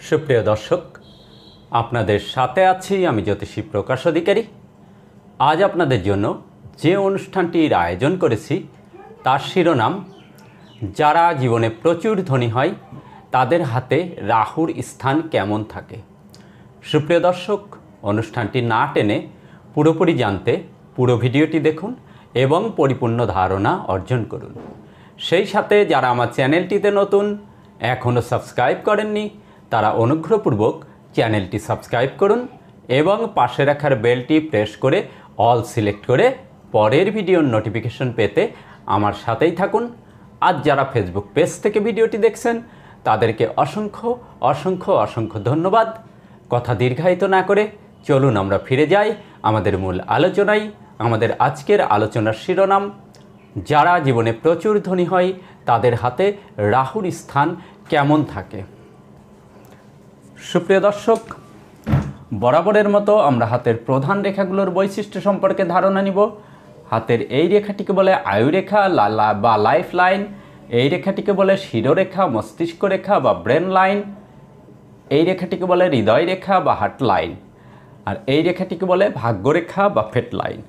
সুপ্রিয় দর্শক, আপনাদের সাথে আছি আমি জ্যোতিষী প্রকাশ অধিকারী। আজ আপনাদের জন্য যে অনুষ্ঠানটির আয়োজন করেছি তার শিরোনাম, যারা জীবনে প্রচুর ধনী হয় তাদের হাতে রাহুর স্থান কেমন থাকে। সুপ্রিয় দর্শক, অনুষ্ঠানটি না টেনে পুরোপুরি জানতে পুরো ভিডিওটি দেখুন এবং পরিপূর্ণ ধারণা অর্জন করুন। সেই সাথে যারা আমার চ্যানেলটিতে নতুন, এখনও সাবস্ক্রাইব করেননি, তারা অনুগ্রহপূর্বক চ্যানেলটি সাবস্ক্রাইব করুন এবং পাশে রাখার বেলটি প্রেস করে অল সিলেক্ট করে পরের ভিডিওর নোটিফিকেশন পেতে আমার সাথেই থাকুন। আজ যারা ফেসবুক পেজ থেকে ভিডিওটি দেখছেন তাদেরকে অসংখ্য অসংখ্য অসংখ্য ধন্যবাদ। কথা দীর্ঘায়িত না করে চলুন আমরা ফিরে যাই আমাদের মূল আলোচনায়। আমাদের আজকের আলোচনার শিরোনাম, যারা জীবনে প্রচুর ধনী হয় তাদের হাতে রাহুর স্থান কেমন থাকে। সুপ্রিয় দর্শক, বরাবরের মতো আমরা হাতের প্রধান রেখাগুলোর বৈশিষ্ট্য সম্পর্কে ধারণা নিব। হাতের এই রেখাটিকে বলে আয়ুরেখা বা লাইফ লাইন, এই রেখাটিকে বলে শিরোরেখা, মস্তিষ্ক রেখা বা ব্রেন লাইন, এই রেখাটিকে বলে হৃদয় রেখা বা হার্ট লাইন, আর এই রেখাটিকে বলে ভাগ্যরেখা বা ফেট লাইন।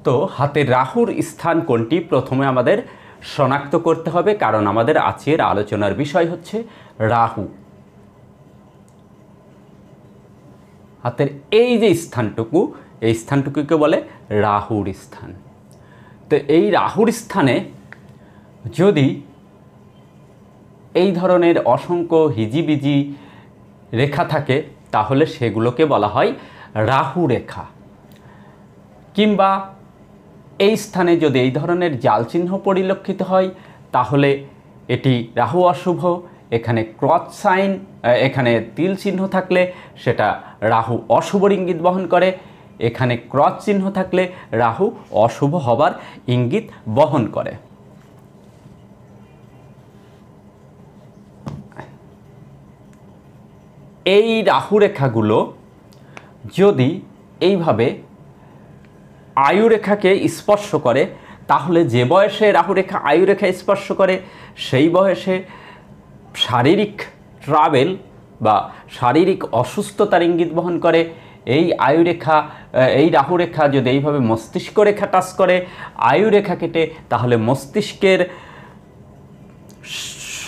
তো হাতের রাহুর স্থান কোনটি প্রথমে আমাদের শনাক্ত করতে হবে, কারণ আমাদের আজকের আলোচনার বিষয় হচ্ছে রাহু। হাতের এই যে স্থানটুকু, এই স্থানটুকুকে বলে রাহুর স্থান। তো এই রাহুর স্থানে যদি এই ধরনের অসংখ্য হিজিবিজি রেখা থাকে তাহলে সেগুলোকে বলা হয় রাহু রেখা। কিংবা এই স্থানে যদি এই ধরনের জাল চিহ্ন পরিলক্ষিত হয় তাহলে এটি রাহু অশুভ। এখানে ক্রস সাইন, এখানে তিল চিহ্ন থাকলে সেটা রাহু অশুভর ইঙ্গিত বহন করে। এখানে ক্রস চিহ্ন থাকলে রাহু অশুভ হবার ইঙ্গিত বহন করে। এই রাহু রেখাগুলো যদি এইভাবে আয়ুরেখাকে স্পর্শ করে তাহলে যে বয়সে রাহুরেখা আয়ুরেখা স্পর্শ করে সেই বয়সে শারীরিক ট্রাভেল বা শারীরিক অসুস্থতার ইঙ্গিত বহন করে। এই আয়ুরেখা, এই রাহুরেখা যদি এইভাবে মস্তিষ্ক রেখা টাচ করে আয়ুরেখা কেটে, তাহলে মস্তিষ্কের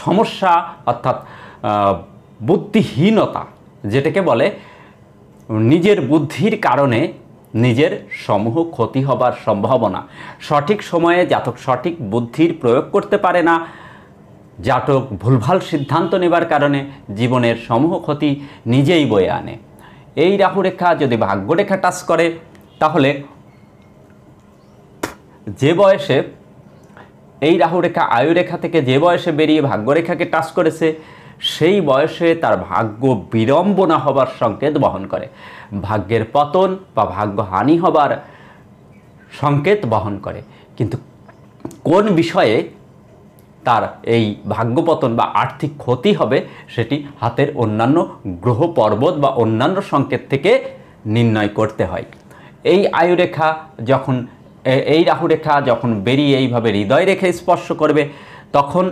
সমস্যা অর্থাৎ বুদ্ধিহীনতা, যেটাকে বলে নিজের বুদ্ধির কারণে নিজের সমূহ ক্ষতি হবার সম্ভাবনা। সঠিক সময়ে জাতক সঠিক বুদ্ধির প্রয়োগ করতে পারে না, জাতক ভুলভাল সিদ্ধান্ত নেবার কারণে জীবনের সমূহ ক্ষতি নিজেই বয়ে আনে। এই রাহুরেখা যদি ভাগ্যরেখা টাচ করে তাহলে যে বয়সে এই রাহুরেখা আয়ুরেখা থেকে যে বয়সে বেরিয়ে ভাগ্যরেখাকে টাচ করেছে সেই বয়সে তার ভাগ্য বিড়ম্বনা হবার সংকেত বহন করে, ভাগ্যের পতন বা ভাগ্যহানি হবার সংকেত বহন করে। কিন্তু কোন বিষয়ে তার এই ভাগ্যপতন বা আর্থিক ক্ষতি হবে সেটি হাতের অন্যান্য গ্রহ পর্বত বা অন্যান্য সংকেত থেকে নির্ণয় করতে হয়। এই আয়ুরেখা যখন, এই রাহুরেখা যখন বেরিয়ে এইভাবে হৃদয় রেখা স্পর্শ করবে তখন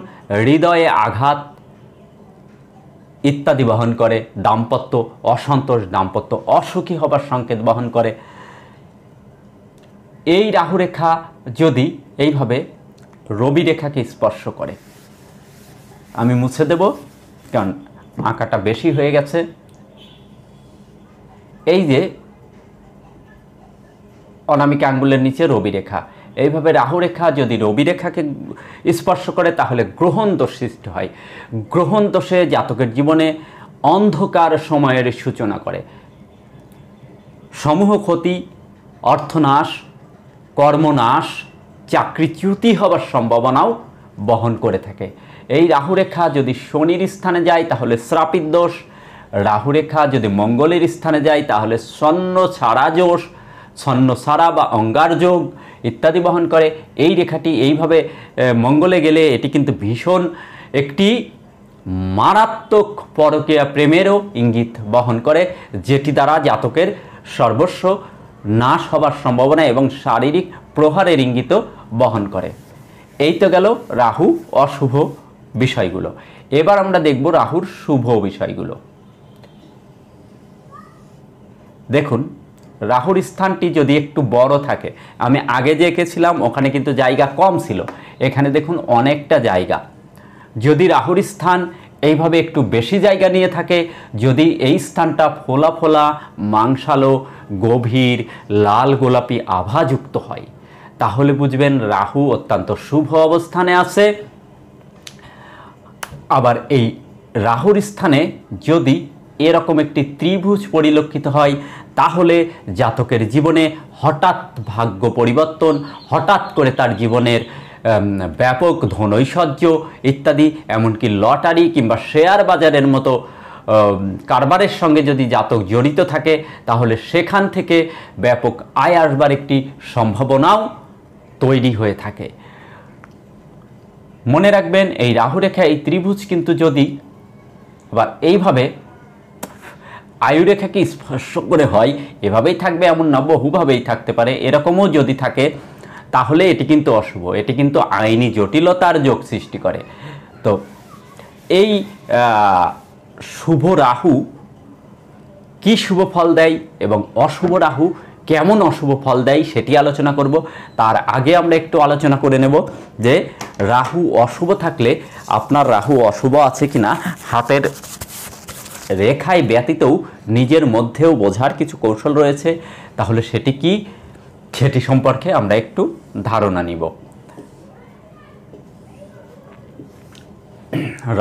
হৃদয়ে আঘাত ইত্যাদি বহন করে, দাম্পত্য অসন্তোষ, দাম্পত্য অসুখী হবার সংকেত বহন করে। এই রাহুরেখা যদি এইভাবে রবি রেখাকে স্পর্শ করে, আমি মুছে দেব কারণ আঁকাটা বেশি হয়ে গেছে। এই যে অনামিকা আঙ্গুলের নিচে রবি রেখা, এইভাবে রাহুরেখা যদি রবি রেখাকে স্পর্শ করে তাহলে গ্রহণ দোষ সৃষ্টি হয়। গ্রহণ দোষে জাতকের জীবনে অন্ধকার সময়ের সূচনা করে, সমূহ ক্ষতি, অর্থনাশ, কর্মনাশ, চাকরিচ্যুতি হবার সম্ভাবনাও বহন করে থাকে। এই রাহুরেখা যদি শনির স্থানে যায় তাহলে শ্রাপিত দোষ, রাহুরেখা যদি মঙ্গলের স্থানে যায় তাহলে ছন্ন ছাড়া দোষ, ছন্ন ছাড়া বা অঙ্গার যোগ ইত্যাদি বহন করে। এই রেখাটি এইভাবে মঙ্গলে গেলে এটি কিন্তু ভীষণ একটি মারাত্মক পরকীয়া প্রেমেরও ইঙ্গিত বহন করে, যেটি দ্বারা জাতকের সর্বস্ব নাশ হবার সম্ভাবনা এবং শারীরিক প্রহারের ইঙ্গিত বহন করে। এই তো গেল রাহু অশুভ বিষয়গুলো। এবার আমরা দেখব রাহুর শুভ বিষয়গুলো। দেখুন, রাহুর স্থানটি যদি একটু বড় থাকে, আমি আগে যে এঁকেছিলাম ওখানে কিন্তু জায়গা কম ছিল, এখানে দেখুন অনেকটা জায়গা। যদি রাহুর স্থান এইভাবে একটু বেশি জায়গা নিয়ে থাকে, যদি এই স্থানটা ফোলা ফোলা, মাংসালো, গভীর, লাল গোলাপি আভাযুক্ত হয়, তাহলে বুঝবেন রাহু অত্যন্ত শুভ অবস্থানে আছে। আবার এই রাহুর স্থানে যদি এরকম একটি ত্রিভুজ পরিলক্ষিত হয়, তাহলে জাতকের জীবনে হঠাৎ ভাগ্য পরিবর্তন, হঠাৎ করে তার জীবনের ব্যাপক ধনৈশ্বর্য ইত্যাদি, এমনকি লটারি কিংবা শেয়ার বাজারের মতো কারবারের সঙ্গে যদি জাতক জড়িত থাকে, তাহলে সেখান থেকে ব্যাপক আয় আসবার একটি সম্ভাবনাও তৈরি হয়ে থাকে। মনে রাখবেন, এই রাহুরেখা, এই ত্রিভুজ কিন্তু যদি আবার এইভাবে আয়ুরেখাকে স্পর্শ করে হয়, এভাবেই থাকবে এমন না, বহুভাবেই থাকতে পারে, এরকমও যদি থাকে, তাহলে এটি কিন্তু অশুভ, এটি কিন্তু আইনি জটিলতার যোগ সৃষ্টি করে। তো এই শুভ রাহু কি শুভ ফল দেয় এবং অশুভ রাহু কেমন অশুভ ফল দেয় সেটি আলোচনা করব। তার আগে আমরা একটু আলোচনা করে নেব যে রাহু অশুভ থাকলে আপনার রাহু অশুভ আছে কিনা হাতের রেখায় ব্যতীতও নিজের মধ্যেও বোঝার কিছু কৌশল রয়েছে। তাহলে সেটি কি, সেটি সম্পর্কে আমরা একটু ধারণা নিব।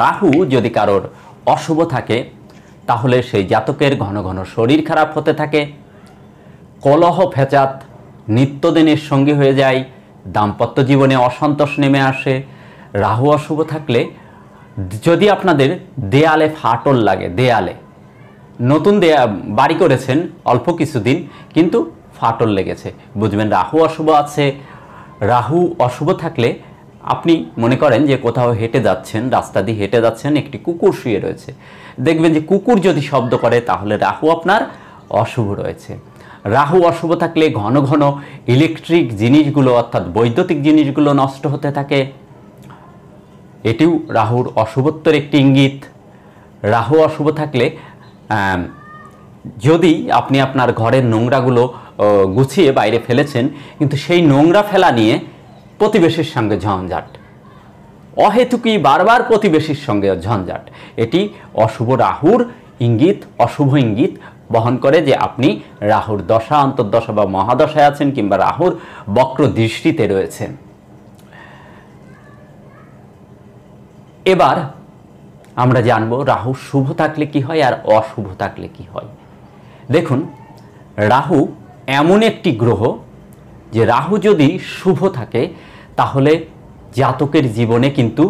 রাহু যদি কারোর অশুভ থাকে, তাহলে সেই জাতকের ঘন ঘন শরীর খারাপ হতে থাকে, কলহ ফেচাত নিত্যদিনের সঙ্গী হয়ে যায়, দাম্পত্য জীবনে অসন্তোষ নেমে আসে। রাহু অশুভ থাকলে যদি আপনাদের দেয়ালে ফাটল লাগে, দেয়ালে নতুন বাড়ি করেছেন অল্প কিছুদিন, কিন্তু ফাটল লেগেছে, বুঝবেন রাহু অশুভ আছে। রাহু অশুভ থাকলে আপনি মনে করেন যে কোথাও হেঁটে যাচ্ছেন, রাস্তা দিয়ে হেঁটে যাচ্ছেন, একটি কুকুর শুয়ে রয়েছে, দেখবেন যে কুকুর যদি শব্দ করে, তাহলে রাহু আপনার অশুভ রয়েছে। রাহু অশুভ থাকলে ঘন ঘন ইলেকট্রিক জিনিসগুলো অর্থাৎ বৈদ্যুতিক জিনিসগুলো নষ্ট হতে থাকে, এটিও রাহুর অশুভত্বের একটি ইঙ্গিত। রাহু অশুভ থাকলে যদি আপনি আপনার ঘরের নোংরাগুলো গুছিয়ে বাইরে ফেলেছেন, কিন্তু সেই নোংরা ফেলা নিয়ে প্রতিবেশীর সঙ্গে ঝঞ্ঝাট, অহেতুকই বারবার প্রতিবেশীর সঙ্গে ঝঞ্ঝাট, এটি অশুভ রাহুর ইঙ্গিত, অশুভ ইঙ্গিত বহন করে যে আপনি রাহুর দশা, অন্তর্দশা বা মহাদশায় আছেন কিংবা রাহুর বক্র দৃষ্টিতে রয়েছেন। এবার আমরা জানব রাহু শুভ থাকলে কি হয় আর অশুভ থাকলে কি হয়। দেখুন, রাহু এমন একটি গ্রহ যে রাহু যদি শুভ থাকে, তাহলে জাতকের জীবনে কিন্তু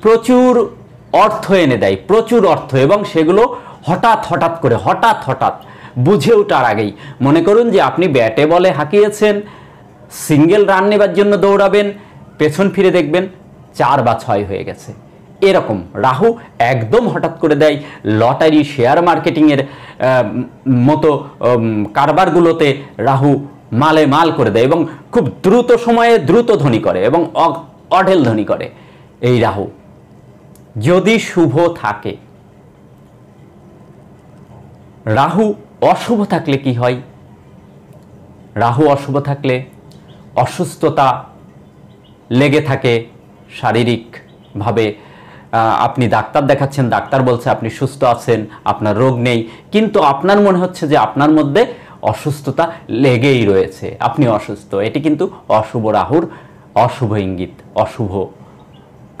প্রচুর অর্থ এনে দেয়, প্রচুর অর্থ, এবং সেগুলো হঠাৎ হঠাৎ করে, হঠাৎ হঠাৎ বুঝে ওঠার আগেই। মনে করুন যে আপনি ব্যাটে বলে হাঁকিয়েছেন, সিঙ্গেল রান নেবার জন্য দৌড়াবেন, পেছন ফিরে দেখবেন 4 বা 6 হয়ে গেছে। এরকম রাহু একদম হঠাৎ করে দেয়। লটারি, শেয়ার মার্কেটিংয়ের মতো কারবারগুলোতে রাহু মালে মাল করে দেয় এবং খুব দ্রুত সময়ে দ্রুত ধনী করে এবং অঢেল ধনী করে। এই রাহু যদি শুভ থাকে, রাহু অশুভ থাকলে কি হয়? রাহু অশুভ থাকলে অসুস্থতা লেগে থাকে শারীরিকভাবে। আপনি ডাক্তার দেখাচ্ছেন, ডাক্তার বলছে আপনি সুস্থ আছেন, আপনার রোগ নেই, কিন্তু আপনার মনে হচ্ছে যে আপনার মধ্যে অসুস্থতা লেগেই রয়েছে, আপনি অসুস্থ। এটি কিন্তু অশুভ রাহুর অশুভ ইঙ্গিত, অশুভ।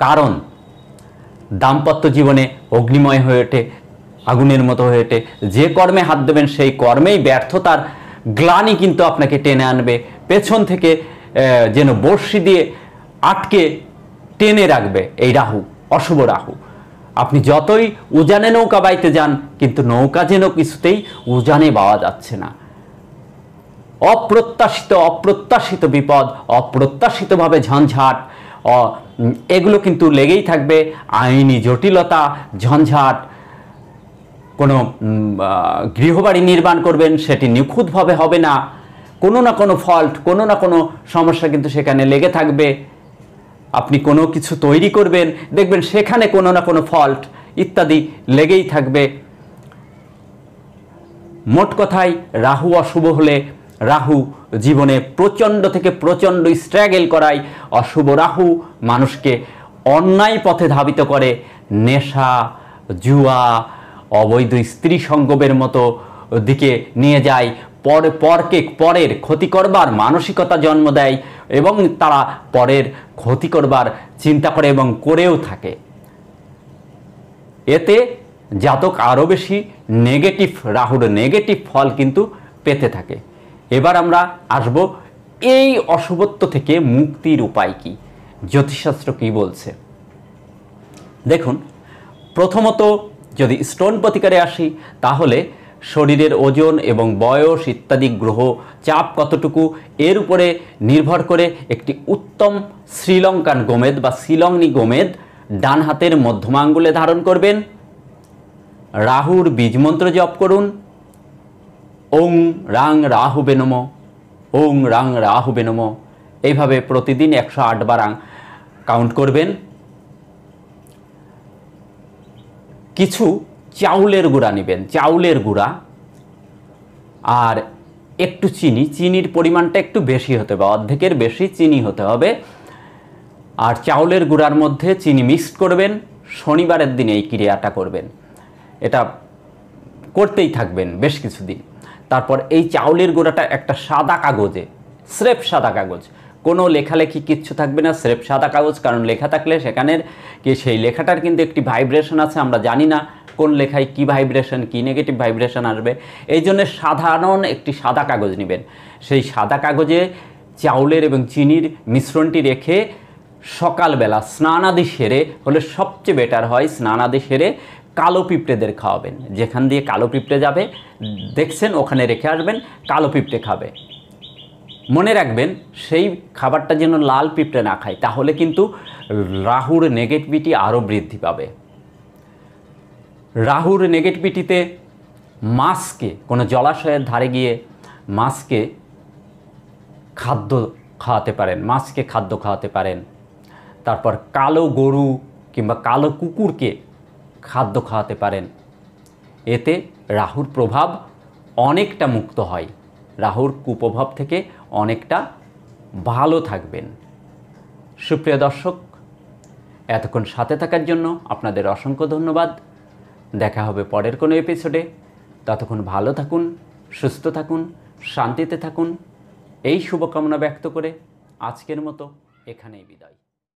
কারণ দাম্পত্য জীবনে অগ্নিময় হয়ে ওঠে, আগুনের মতো হয়ে ওঠে। যে কর্মে হাত দেবেন সেই কর্মেই ব্যর্থতার গ্লানি কিন্তু আপনাকে টেনে আনবে, পেছন থেকে যেন বড়শি দিয়ে আটকে টেনে রাখবে এই রাহু, অশুভ রাহু। আপনি যতই উজানে নৌকা বাইতে যান, কিন্তু নৌকা যেন কিছুতেই উজানে পাওয়া যাচ্ছে না। অপ্রত্যাশিত বিপদ, অপ্রত্যাশিতভাবে ঝঞ্ঝাট, এগুলো কিন্তু লেগেই থাকবে। আইনি জটিলতা, ঝঞ্ঝাট। কোনো গৃহবাড়ি নির্মাণ করবেন, সেটি নিখুঁতভাবে হবে না, কোনো না কোনো ফল্ট, কোনো না কোনো সমস্যা কিন্তু সেখানে লেগে থাকবে। আপনি কোনো কিছু তৈরি করবেন, দেখবেন সেখানে কোনো না কোনো ফল্ট ইত্যাদি লেগেই থাকবে। মোট কথায় রাহু অশুভ হলে রাহু জীবনে প্রচণ্ড থেকে প্রচণ্ড স্ট্রাগল করায়। অশুভ রাহু মানুষকে অন্যায় পথে ধাবিত করে, নেশা, জুয়া, অবৈধ স্ত্রী সঙ্গমের মতো দিকে নিয়ে যায়, পরের ক্ষতি করবার মানসিকতা জন্ম দেয় এবং তারা পরের ক্ষতি করবার চিন্তা করে এবং করেও থাকে। এতে জাতক আরও বেশি নেগেটিভ, রাহুর নেগেটিভ ফল কিন্তু পেতে থাকে। এবার আমরা আসব এই অশুভত্ব থেকে মুক্তির উপায় কি, জ্যোতিষশাস্ত্র কি বলছে। দেখুন, প্রথমত যদি স্টোন প্রতিকারে আসি, তাহলে শরীরের ওজন এবং বয়স ইত্যাদি গ্রহ চাপ কতটুকু এর উপরে নির্ভর করে একটি উত্তম শ্রীলঙ্কান গোমেদ বা শিলংনি গোমেদ ডান হাতের মধ্যমাঙ্গুলে ধারণ করবেন। রাহুর বীজমন্ত্র জপ করুন, ওং রাং রাহুবে নমঃ, ওং রাং রাহুবে নমঃ। এইভাবে প্রতিদিন 108 বার কাউন্ট করবেন। কিছু চাউলের গুঁড়া নেবেন, চাউলের গুঁড়া আর একটু চিনি, চিনির পরিমাণটা একটু বেশি হতে হবে, অর্ধেকের বেশি চিনি হতে হবে। আর চাউলের গুঁড়ার মধ্যে চিনি মিক্সড করবেন। শনিবারের দিনে এই ক্রিয়াটা করবেন, এটা করতেই থাকবেন বেশ কিছুদিন। তারপর এই চাউলের গুঁড়াটা একটা সাদা কাগজে, স্রেফ সাদা কাগজ, কোনো লেখালেখি কিচ্ছু থাকবে না, স্রেফ সাদা কাগজ। কারণ লেখা থাকলে সেখানের সেই লেখাটার কিন্তু একটি ভাইব্রেশন আছে, আমরা জানি না কোন লেখায় কি ভাইব্রেশন, কি নেগেটিভ ভাইব্রেশন আসবে। এই জন্য সাধারণ একটি সাদা কাগজ নেবেন। সেই সাদা কাগজে চাউলের এবং চিনির মিশ্রণটি রেখে সকালবেলা স্নানাদি সেরে, হলে সবচেয়ে বেটার হয়, স্নানাদি সেরে কালো পিঁপড়েদের খাওয়াবেন। যেখান দিয়ে কালো পিঁপড়ে যাবে দেখছেন ওখানে রেখে আসবেন, কালো পিঁপড়ে খাবে। মনে রাখবেন সেই খাবারটা যেন লাল পিঁপড়ে না খায়, তাহলে কিন্তু রাহুর নেগেটিভিটি আরও বৃদ্ধি পাবে। রাহুর নেগেটিভিটিতে মাছকে, কোনো জলাশয়ের ধারে গিয়ে মাছকে খাদ্য খাওয়াতে পারেন, মাছকে খাদ্য খাওয়াতে পারেন। তারপর কালো গরু কিংবা কালো কুকুরকে খাদ্য খাওয়াতে পারেন। এতে রাহুর প্রভাব অনেকটা মুক্ত হয়, রাহুর কুপ্রভাব থেকে অনেকটা ভালো থাকবেন। সুপ্রিয় দর্শক, এতক্ষণ সাথে থাকার জন্য আপনাদের অসংখ্য ধন্যবাদ। দেখা হবে পরের কোনো এপিসোডে। ততক্ষণ ভালো থাকুন, সুস্থ থাকুন, শান্তিতে থাকুন, এই শুভকামনা ব্যক্ত করে আজকের মতো এখানেই বিদায়।